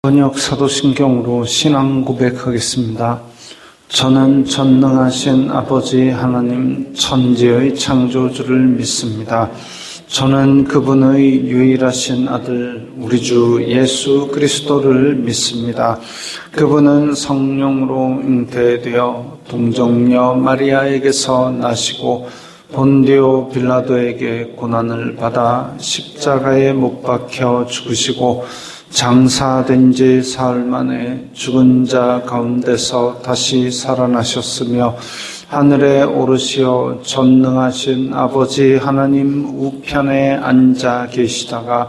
번역 사도신경으로 신앙 고백하겠습니다. 저는 전능하신 아버지 하나님 천지의 창조주를 믿습니다. 저는 그분의 유일하신 아들 우리 주 예수 그리스도를 믿습니다. 그분은 성령으로 잉태되어 동정녀 마리아에게서 나시고 본디오 빌라도에게 고난을 받아 십자가에 못 박혀 죽으시고 장사된 지 사흘 만에 죽은 자 가운데서 다시 살아나셨으며 하늘에 오르시어 전능하신 아버지 하나님 우편에 앉아 계시다가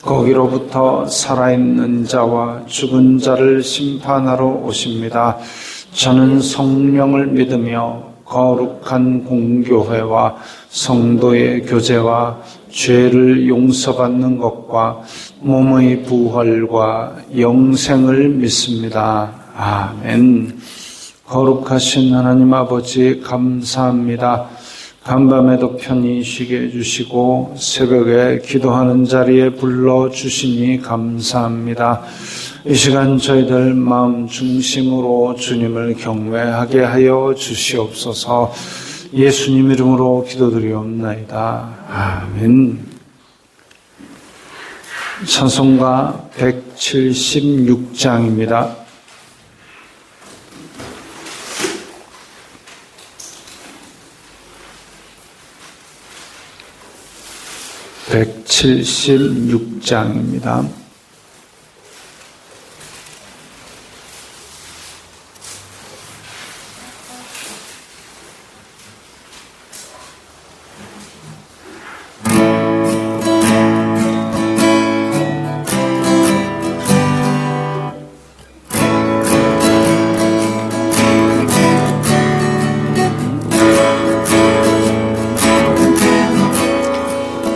거기로부터 살아있는 자와 죽은 자를 심판하러 오십니다. 저는 성령을 믿으며 거룩한 공교회와 성도의 교제와 죄를 용서받는 것과 몸의 부활과 영생을 믿습니다. 아멘. 거룩하신 하나님 아버지 감사합니다. 간밤에도 편히 쉬게 해주시고 새벽에 기도하는 자리에 불러주시니 감사합니다. 이 시간 저희들 마음 중심으로 주님을 경외하게 하여 주시옵소서. 예수님 이름으로 기도드리옵나이다. 아멘. 찬송가 176장입니다. (176장입니다)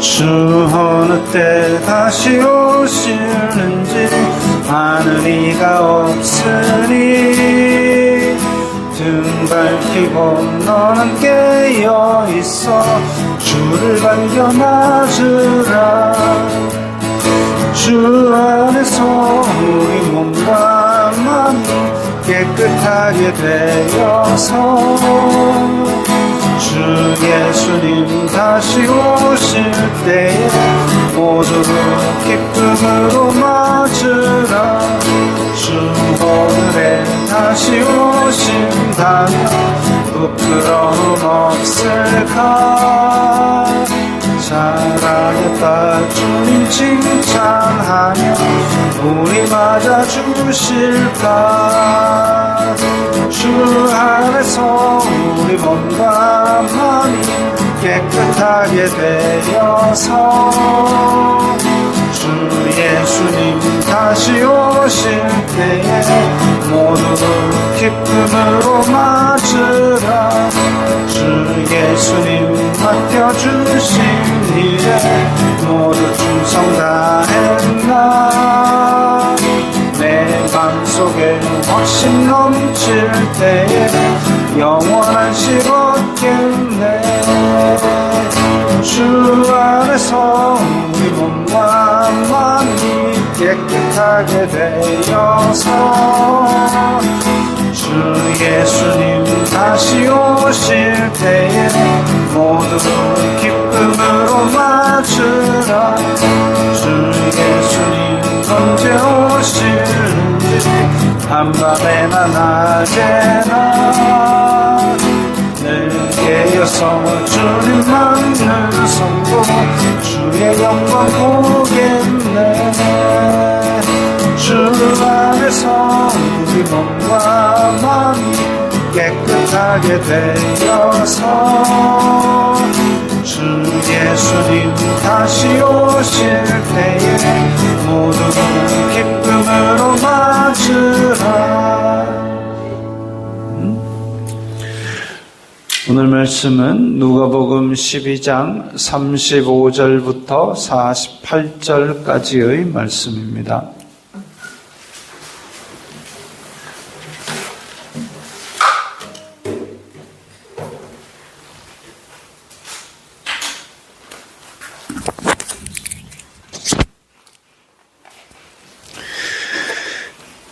주 어느 때 다시 오시는지 하늘이가 없으니 등 밝히고 너는 깨어있어 주를 발견하주라. 주 안에서 우리 몸과 마음이 깨끗하게 되어서 주 예수님 다시 오실 때에 모두를 기쁨으로 맞으라. 주 오늘에 다시 오신다면 부끄러움 없을까. 사랑했다 주님 칭찬하며 우리 맞아주실까. 주 안에서 우리 몸과 마음이 깨끗하게 되어서 주 예수님 다시 오실 때에 모두를 기쁨으로 맞으라. 주 예수님 맡겨주신 일에 모두 충성 다했나. 내 맘속에 확신 넘칠 때에 영원한 실 얻겠네. 주 안에서 우리 몸과 마음이 깨끗하게 되어서 주 예수님 다시 오실 때에 모두 기쁨으로 맞으라. 주 예수님 언제 오실지 한밤에나 낮에나 늘 깨어서 주님만 늘 섬고 주의 영광 보겠네. 주 안에서 우리 몸과 마음이 깨끗하게 되어서 주 예수님 다시 오실 때에 모두 기쁨으로 맞으라. 오늘 말씀은 누가복음 12장 35절부터 48절까지의 말씀입니다.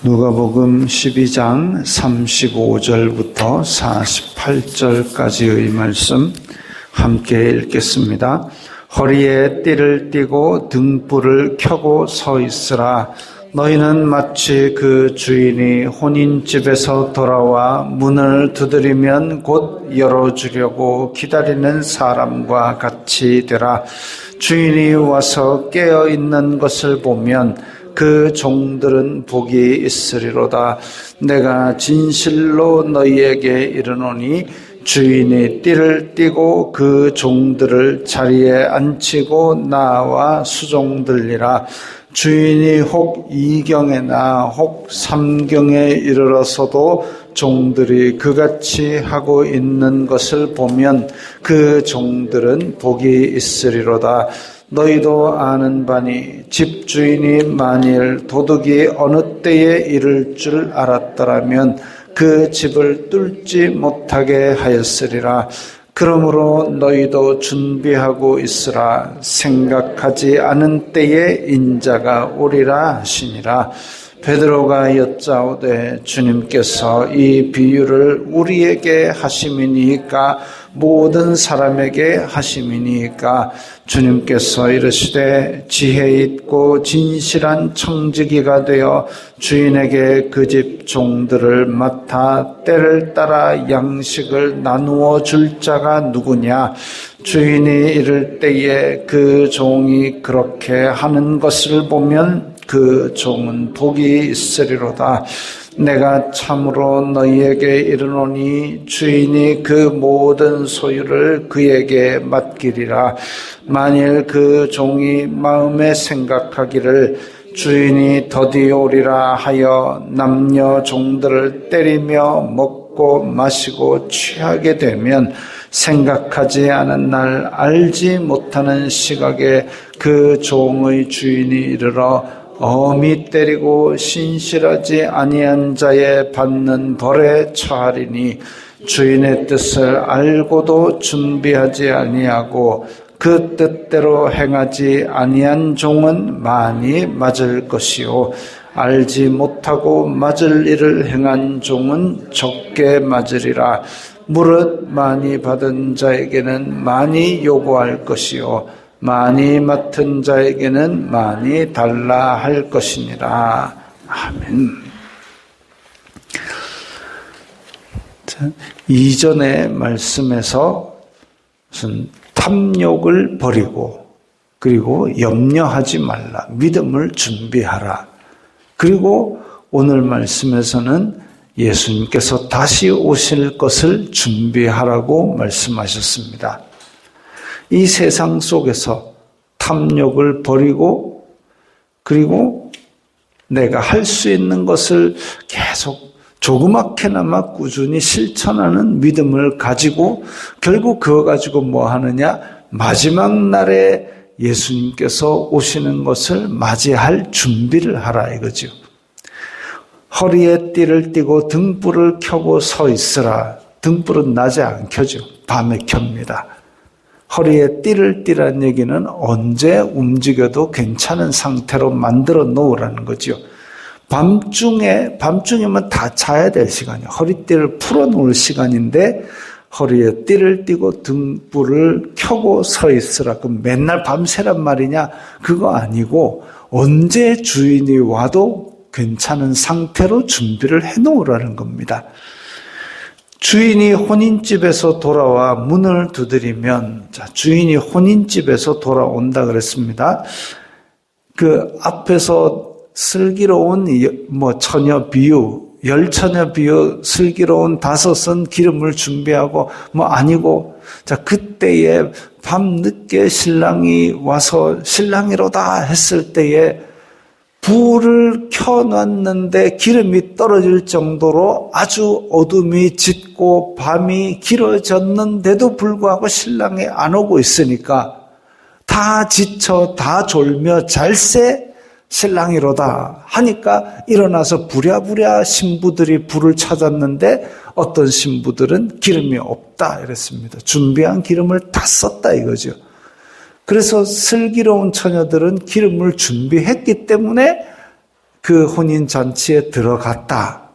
누가복음 12장 35절부터 48절까지의 말씀 함께 읽겠습니다. 허리에 띠를 띠고 등불을 켜고 서 있으라. 너희는 마치 그 주인이 혼인집에서 돌아와 문을 두드리면 곧 열어주려고 기다리는 사람과 같이 되라. 주인이 와서 깨어 있는 것을 보면 그 종들은 복이 있으리로다. 내가 진실로 너희에게 이르노니 주인이 띠를 띠고 그 종들을 자리에 앉히고 나와 수종들리라. 주인이 혹 2경에나 혹 3경에 이르러서도 종들이 그같이 하고 있는 것을 보면 그 종들은 복이 있으리로다. 너희도 아는 바니 집주인이 만일 도둑이 어느 때에 이를 줄 알았더라면 그 집을 뚫지 못하게 하였으리라. 그러므로 너희도 준비하고 있으라. 생각하지 않은 때에 인자가 오리라 하시니라. 베드로가 여짜오되 주님께서 이 비유를 우리에게 하심이니까 모든 사람에게 하심이니까? 주님께서 이르시되 지혜 있고 진실한 청지기가 되어 주인에게 그 집 종들을 맡아 때를 따라 양식을 나누어 줄 자가 누구냐? 주인이 이를 때에 그 종이 그렇게 하는 것을 보면 그 종은 복이 있으리로다. 내가 참으로 너희에게 이르노니 주인이 그 모든 소유를 그에게 맡기리라. 만일 그 종이 마음에 생각하기를 주인이 더디 오리라 하여 남녀 종들을 때리며 먹고 마시고 취하게 되면 생각하지 않은 날 알지 못하는 시각에 그 종의 주인이 이르러 엄히 때리고 신실하지 아니한 자의 받는 벌에 처하리니 주인의 뜻을 알고도 준비하지 아니하고 그 뜻대로 행하지 아니한 종은 많이 맞을 것이요 알지 못하고 맞을 일을 행한 종은 적게 맞으리라. 무릇 많이 받은 자에게는 많이 요구할 것이요 많이 맡은 자에게는 많이 달라 할 것이니라. 아멘. 자, 이전의 말씀에서 무슨 탐욕을 버리고 그리고 염려하지 말라. 믿음을 준비하라. 그리고 오늘 말씀에서는 예수님께서 다시 오실 것을 준비하라고 말씀하셨습니다. 이 세상 속에서 탐욕을 버리고 그리고 내가 할 수 있는 것을 계속 조그맣게나마 꾸준히 실천하는 믿음을 가지고 결국 그거 가지고 뭐 하느냐? 마지막 날에 예수님께서 오시는 것을 맞이할 준비를 하라 이거죠. 허리에 띠를 띠고 등불을 켜고 서 있으라. 등불은 낮에 안 켜죠. 밤에 켭니다. 허리에 띠를 띠라는 얘기는 언제 움직여도 괜찮은 상태로 만들어 놓으라는 거죠. 밤중이면 다 자야 될 시간이에요. 허리띠를 풀어 놓을 시간인데 허리에 띠를 띠고 등불을 켜고 서 있으라. 그럼 맨날 밤새란 말이냐? 그거 아니고 언제 주인이 와도 괜찮은 상태로 준비를 해 놓으라는 겁니다. 주인이 혼인집에서 돌아와 문을 두드리면, 자, 주인이 혼인집에서 돌아온다 그랬습니다. 그 앞에서 슬기로운 처녀 비유, 열처녀 비유, 슬기로운 5은 기름을 준비하고 아니고, 자, 그때에 밤늦게 신랑이 와서 신랑이로다 했을 때에 불을 켜놨는데 기름이 떨어질 정도로 아주 어둠이 짙고 밤이 길어졌는데도 불구하고 신랑이 안 오고 있으니까 다 지쳐 다 졸며 잘새 신랑이로다 하니까 일어나서 부랴부랴 신부들이 불을 찾았는데 어떤 신부들은 기름이 없다 이랬습니다. 준비한 기름을 다 썼다 이거죠. 그래서 슬기로운 처녀들은 기름을 준비했기 때문에 그 혼인잔치에 들어갔다까지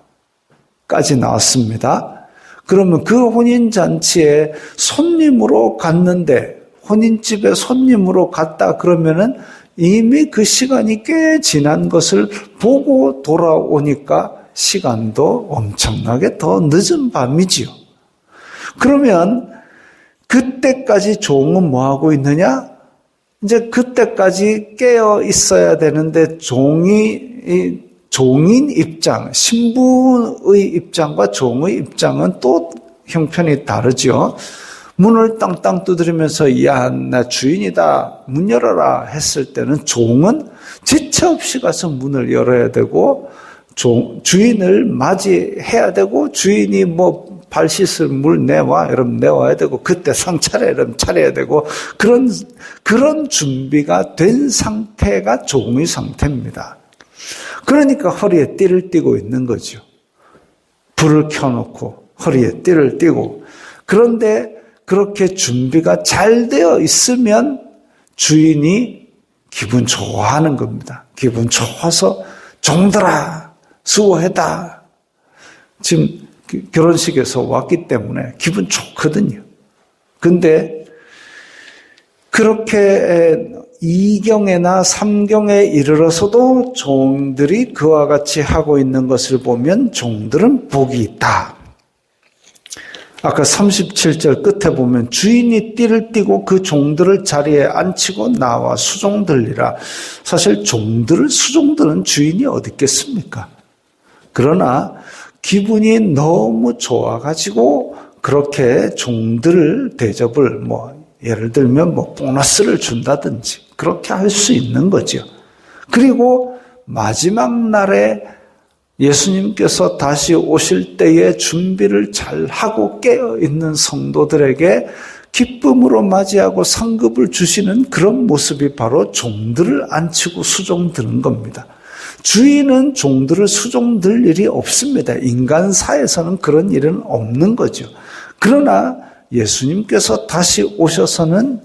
나왔습니다. 그러면 그 혼인잔치에 손님으로 갔는데, 혼인집에 손님으로 갔다 그러면은 이미 그 시간이 꽤 지난 것을 보고 돌아오니까 시간도 엄청나게 더 늦은 밤이지요. 그러면 그때까지 종은 뭐 하고 있느냐? 이제 그때까지 깨어 있어야 되는데 종인 입장, 신부의 입장과 종의 입장은 또 형편이 다르죠. 문을 땅땅 두드리면서 야, 나 주인이다, 문 열어라 했을 때는 종은 지체 없이 가서 문을 열어야 되고 주인을 맞이해야 되고, 주인이 뭐 발 씻을 물 내와 이러면 내와야 되고, 그때 상 차려 이러면 차려야 되고, 그런 준비가 된 상태가 종의 상태입니다. 그러니까 허리에 띠를 띠고 있는 거죠. 불을 켜놓고 허리에 띠를 띠고. 그런데 그렇게 준비가 잘 되어 있으면 주인이 기분 좋아하는 겁니다. 기분 좋아서 종들아 수고했다. 지금 결혼식에서 왔기 때문에 기분 좋거든요. 근데 그렇게 2경에나 3경에 이르러서도 종들이 그와 같이 하고 있는 것을 보면 종들은 복이 있다. 아까 37절 끝에 보면 주인이 띠를 띠고 그 종들을 자리에 앉히고 나와 수종들리라. 사실 수종들은 주인이 어디 있겠습니까? 그러나 기분이 너무 좋아가지고 그렇게 종들 대접을 예를 들면 보너스를 준다든지 그렇게 할 수 있는 거죠. 그리고 마지막 날에 예수님께서 다시 오실 때에 준비를 잘 하고 깨어 있는 성도들에게 기쁨으로 맞이하고 상급을 주시는 그런 모습이 바로 종들을 앉히고 수종드는 겁니다. 주인은 종들을 수종들 일이 없습니다. 인간사에서는 그런 일은 없는 거죠. 그러나 예수님께서 다시 오셔서는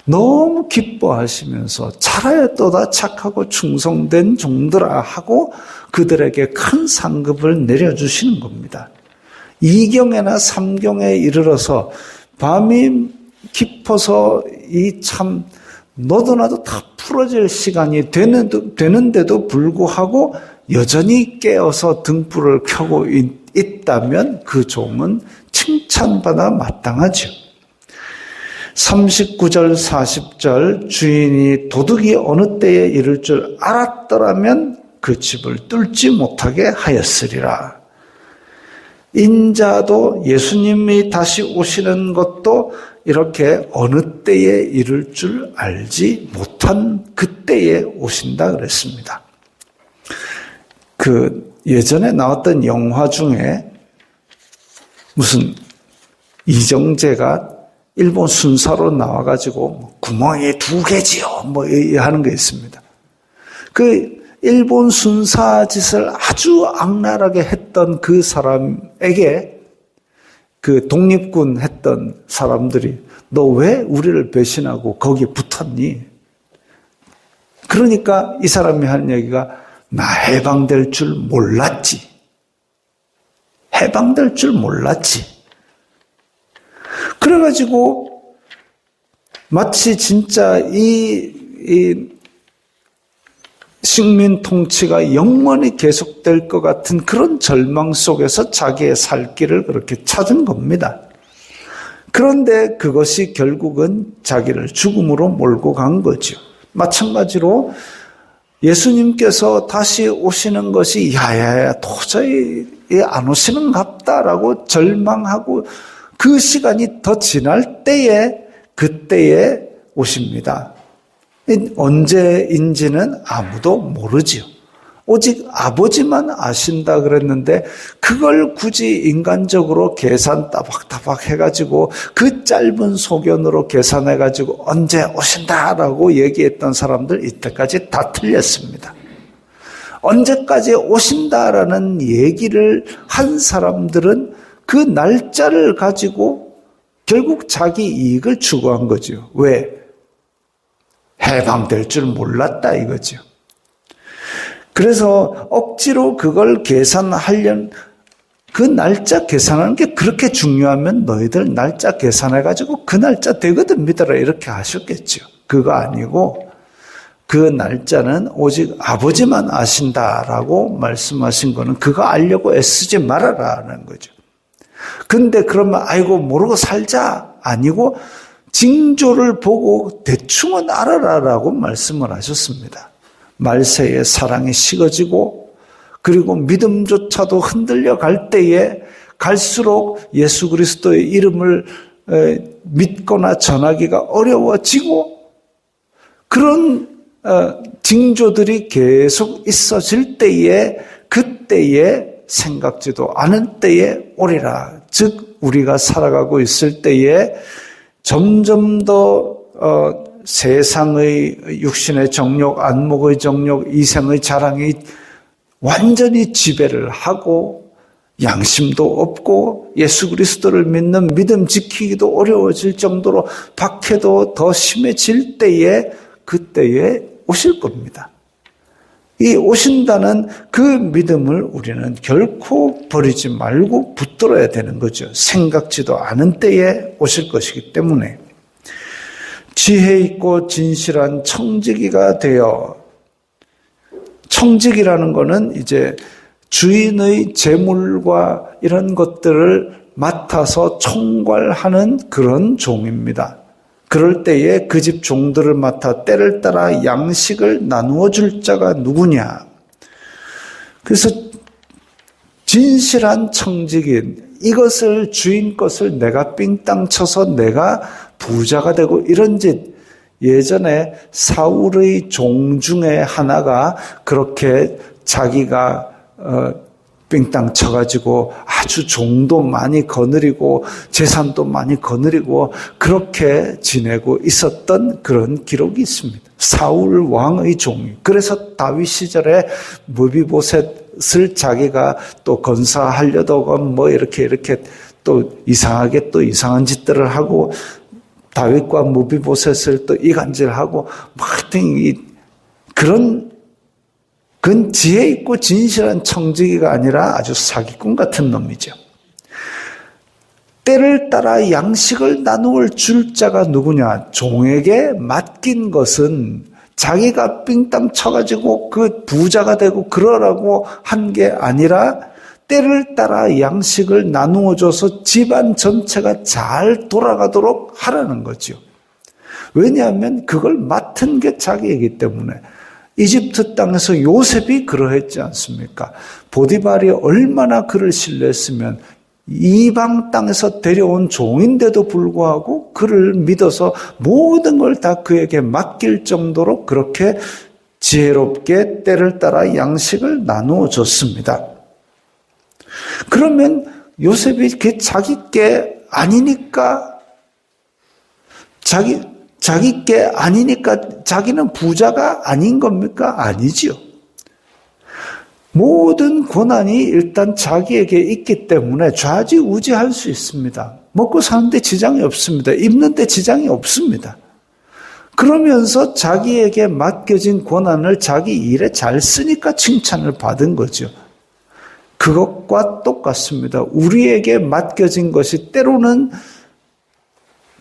너무 기뻐하시면서 잘하였도다 착하고 충성된 종들아 하고 그들에게 큰 상급을 내려주시는 겁니다. 2경에나 3경에 이르러서 밤이 깊어서 이 참 너도 나도 다 풀어질 시간이 되는데도 불구하고 여전히 깨어서 등불을 켜고 있다면 그 종은 칭찬받아 마땅하죠. 39절 40절 주인이 도둑이 어느 때에 이를 줄 알았더라면 그 집을 뚫지 못하게 하였으리라. 인자도 예수님이 다시 오시는 것도 이렇게 어느 때에 이를 줄 알지 못한 그때에 오신다 그랬습니다. 예전에 나왔던 영화 중에 무슨 이정재가 일본 순사로 나와가지고 구멍이 2개지요 하는 게 있습니다. 그 일본 순사 짓을 아주 악랄하게 했던 그 사람에게 그 독립군 했던 사람들이 너 왜 우리를 배신하고 거기에 붙었니? 그러니까 이 사람이 하는 얘기가 나 해방될 줄 몰랐지. 해방될 줄 몰랐지. 그래가지고 마치 진짜 이 식민 통치가 영원히 계속될 것 같은 그런 절망 속에서 자기의 살 길을 그렇게 찾은 겁니다. 그런데 그것이 결국은 자기를 죽음으로 몰고 간 거죠. 마찬가지로 예수님께서 다시 오시는 것이 야야야 도저히 안 오시는갑다라고 절망하고 그 시간이 더 지날 때에 그때에 오십니다. 언제인지는 아무도 모르지요. 오직 아버지만 아신다 그랬는데 그걸 굳이 인간적으로 계산 따박따박 해가지고 그 짧은 소견으로 계산해가지고 언제 오신다라고 얘기했던 사람들 이때까지 다 틀렸습니다. 언제까지 오신다라는 얘기를 한 사람들은 그 날짜를 가지고 결국 자기 이익을 추구한 거죠. 왜? 해방될 줄 몰랐다 이거죠. 그래서 억지로 그걸 계산하려는 그 날짜 계산하는 게 그렇게 중요하면 너희들 날짜 계산해가지고 그 날짜 되거든 믿어라 이렇게 하셨겠죠. 그거 아니고 그 날짜는 오직 아버지만 아신다라고 말씀하신 거는 그거 알려고 애쓰지 말아라는 거죠. 근데 그러면 아이고 모르고 살자 아니고 징조를 보고 대충은 알아라라고 말씀을 하셨습니다. 말세에 사랑이 식어지고 그리고 믿음조차도 흔들려 갈 때에 갈수록 예수 그리스도의 이름을 믿거나 전하기가 어려워지고 그런 징조들이 계속 있어질 때에 그때에 생각지도 않은 때에 오리라. 즉 우리가 살아가고 있을 때에 점점 더 세상의 육신의 정욕, 안목의 정욕, 이생의 자랑이 완전히 지배를 하고 양심도 없고 예수 그리스도를 믿는 믿음 지키기도 어려워질 정도로 박해도 더 심해질 때에 그때에 오실 겁니다. 이 오신다는 그 믿음을 우리는 결코 버리지 말고 붙들어야 되는 거죠. 생각지도 않은 때에 오실 것이기 때문에 지혜 있고 진실한 청지기가 되어 청지기라는 거는 이제 주인의 재물과 이런 것들을 맡아서 총괄하는 그런 종입니다. 그럴 때에 그 집 종들을 맡아 때를 따라 양식을 나누어 줄 자가 누구냐. 그래서 진실한 청지기, 이것을 주인 것을 내가 삥땅 쳐서 내가 부자가 되고 이런 짓, 예전에 사울의 종 중에 하나가 그렇게 자기가 삥땅 쳐가지고 아주 종도 많이 거느리고 재산도 많이 거느리고 그렇게 지내고 있었던 그런 기록이 있습니다. 사울 왕의 종이. 그래서 다윗 시절에 무비보셋을 자기가 또 건사하려다가 뭐 이렇게 또 이상하게 또 이상한 짓들을 하고 다윗과 무비보셋을 또 이간질하고 하여튼 그런 그건 지혜 있고 진실한 청지기가 아니라 아주 사기꾼 같은 놈이죠. 때를 따라 양식을 나누어 줄 자가 누구냐? 종에게 맡긴 것은 자기가 삥땅 쳐가지고 그 부자가 되고 그러라고 한 게 아니라 때를 따라 양식을 나누어 줘서 집안 전체가 잘 돌아가도록 하라는 거죠. 왜냐하면 그걸 맡은 게 자기이기 때문에. 이집트 땅에서 요셉이 그러했지 않습니까? 보디발이 얼마나 그를 신뢰했으면 이방 땅에서 데려온 종인데도 불구하고 그를 믿어서 모든 걸 다 그에게 맡길 정도로 그렇게 지혜롭게 때를 따라 양식을 나누어 줬습니다. 그러면 요셉이 그게 자기 게 아니니까 자기 게 아니니까 자기는 부자가 아닌 겁니까? 아니지요. 모든 고난이 일단 자기에게 있기 때문에 좌지우지할 수 있습니다. 먹고 사는데 지장이 없습니다. 입는데 지장이 없습니다. 그러면서 자기에게 맡겨진 고난을 자기 일에 잘 쓰니까 칭찬을 받은 거죠. 그것과 똑같습니다. 우리에게 맡겨진 것이 때로는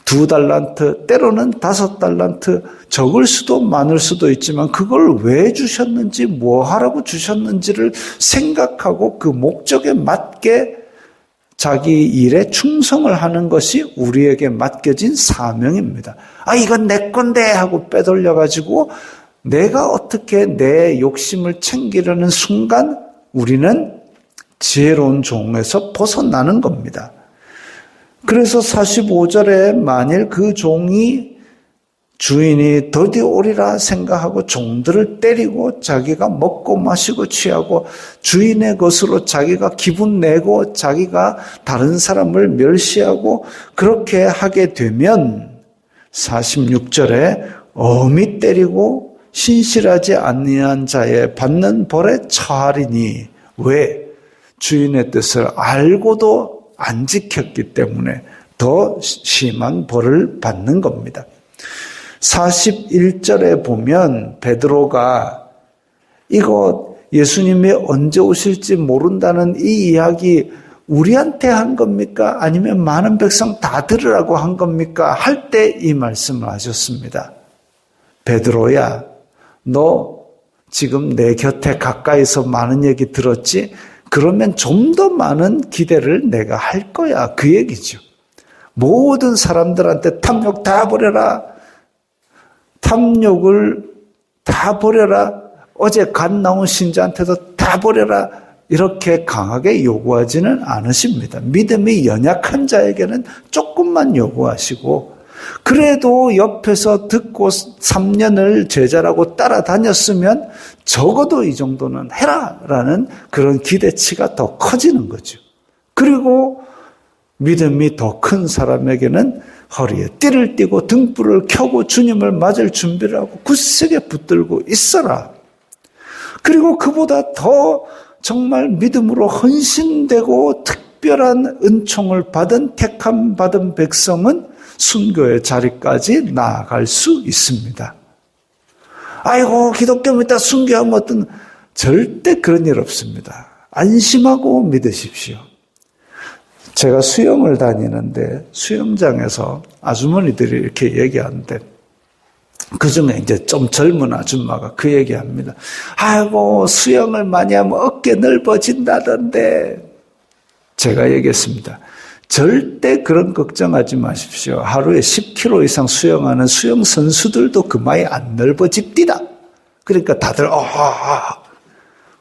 2달란트, 때로는 5달란트, 적을 수도 많을 수도 있지만 그걸 왜 주셨는지, 뭐 하라고 주셨는지를 생각하고 그 목적에 맞게 자기 일에 충성을 하는 것이 우리에게 맡겨진 사명입니다. 아, 이건 내 건데 하고 빼돌려가지고 내가 어떻게 내 욕심을 챙기려는 순간 우리는 지혜로운 종에서 벗어나는 겁니다. 그래서 45절에 만일 그 종이 주인이 더디 오리라 생각하고 종들을 때리고 자기가 먹고 마시고 취하고 주인의 것으로 자기가 기분 내고 자기가 다른 사람을 멸시하고 그렇게 하게 되면 46절에 엄히 때리고 신실하지 아니한 자의 받는 벌에 처하리니 왜? 주인의 뜻을 알고도 안 지켰기 때문에 더 심한 벌을 받는 겁니다. 41절에 보면 베드로가 이거 예수님이 언제 오실지 모른다는 이 이야기 우리한테 한 겁니까? 아니면 많은 백성 다 들으라고 한 겁니까? 할 때 이 말씀을 하셨습니다. 베드로야, 너 지금 내 곁에 가까이서 많은 얘기 들었지? 그러면 좀 더 많은 기대를 내가 할 거야. 그 얘기죠. 모든 사람들한테 탐욕 다 버려라. 탐욕을 다 버려라. 어제 갓 나온 신자한테도 다 버려라. 이렇게 강하게 요구하지는 않으십니다. 믿음이 연약한 자에게는 조금만 요구하시고, 그래도 옆에서 듣고 3년을 제자라고 따라다녔으면 적어도 이 정도는 해라라는 그런 기대치가 더 커지는 거죠. 그리고 믿음이 더 큰 사람에게는 허리에 띠를 띠고 등불을 켜고 주님을 맞을 준비를 하고 굳세게 붙들고 있어라. 그리고 그보다 더 정말 믿음으로 헌신되고 특별한 은총을 받은 택함 받은 백성은 순교의 자리까지 나아갈 수 있습니다. 아이고 기독교 믿다 순교하면 어떤, 절대 그런 일 없습니다. 안심하고 믿으십시오. 제가 수영을 다니는데 수영장에서 아주머니들이 이렇게 얘기하는데 그중에 이제 좀 젊은 아줌마가 그 얘기합니다. 아이고 수영을 많이 하면 어깨 넓어진다던데. 제가 얘기했습니다. 절대 그런 걱정하지 마십시오. 하루에 10km 이상 수영하는 수영 선수들도 그 많이 안 넓어집디다. 그러니까 다들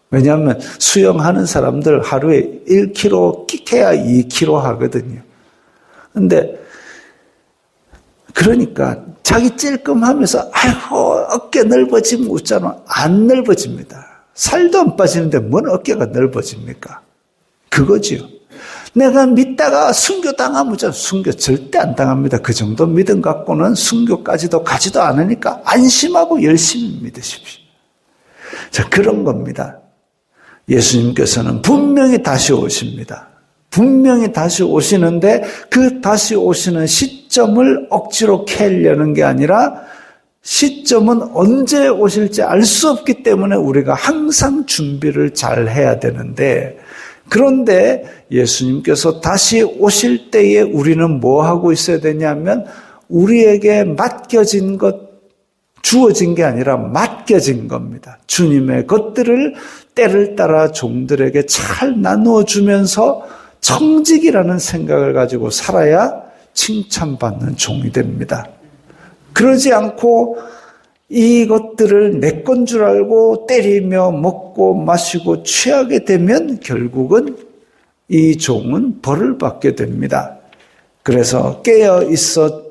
왜냐하면 수영하는 사람들 하루에 1km 끼해야 2km 하거든요. 근데 그러니까 자기 찔끔하면서 아이고 어깨 넓어지면 웃잖아. 안 넓어집니다. 살도 안 빠지는데 뭔 어깨가 넓어집니까? 그거지요. 내가 믿다가 순교 당하면 순교 절대 안 당합니다. 그 정도 믿음 갖고는 순교까지도 가지도 않으니까 안심하고 열심히 믿으십시오. 자, 그런 겁니다. 예수님께서는 분명히 다시 오십니다. 분명히 다시 오시는데 그 다시 오시는 시점을 억지로 캐려는 게 아니라 시점은 언제 오실지 알 수 없기 때문에 우리가 항상 준비를 잘 해야 되는데, 그런데 예수님께서 다시 오실 때에 우리는 뭐 하고 있어야 되냐면 우리에게 맡겨진 것, 주어진 게 아니라 맡겨진 겁니다. 주님의 것들을 때를 따라 종들에게 잘 나누어 주면서 청직이라는 생각을 가지고 살아야 칭찬받는 종이 됩니다. 그러지 않고 이것들을 내 건 줄 알고 때리며 먹고 마시고 취하게 되면 결국은 이 종은 벌을 받게 됩니다. 그래서 깨어 있어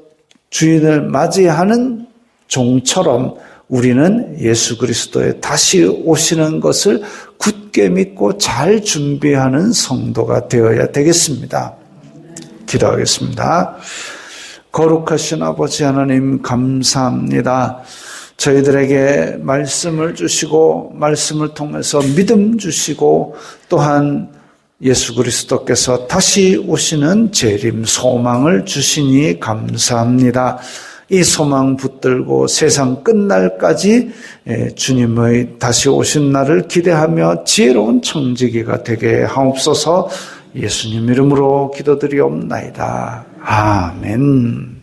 주인을 맞이하는 종처럼 우리는 예수 그리스도의 다시 오시는 것을 굳게 믿고 잘 준비하는 성도가 되어야 되겠습니다. 기도하겠습니다. 거룩하신 아버지 하나님 감사합니다. 저희들에게 말씀을 주시고 말씀을 통해서 믿음 주시고 또한 예수 그리스도께서 다시 오시는 재림 소망을 주시니 감사합니다. 이 소망 붙들고 세상 끝날까지 주님의 다시 오신 날을 기대하며 지혜로운 청지기가 되게 하옵소서. 예수님 이름으로 기도드리옵나이다. 아멘.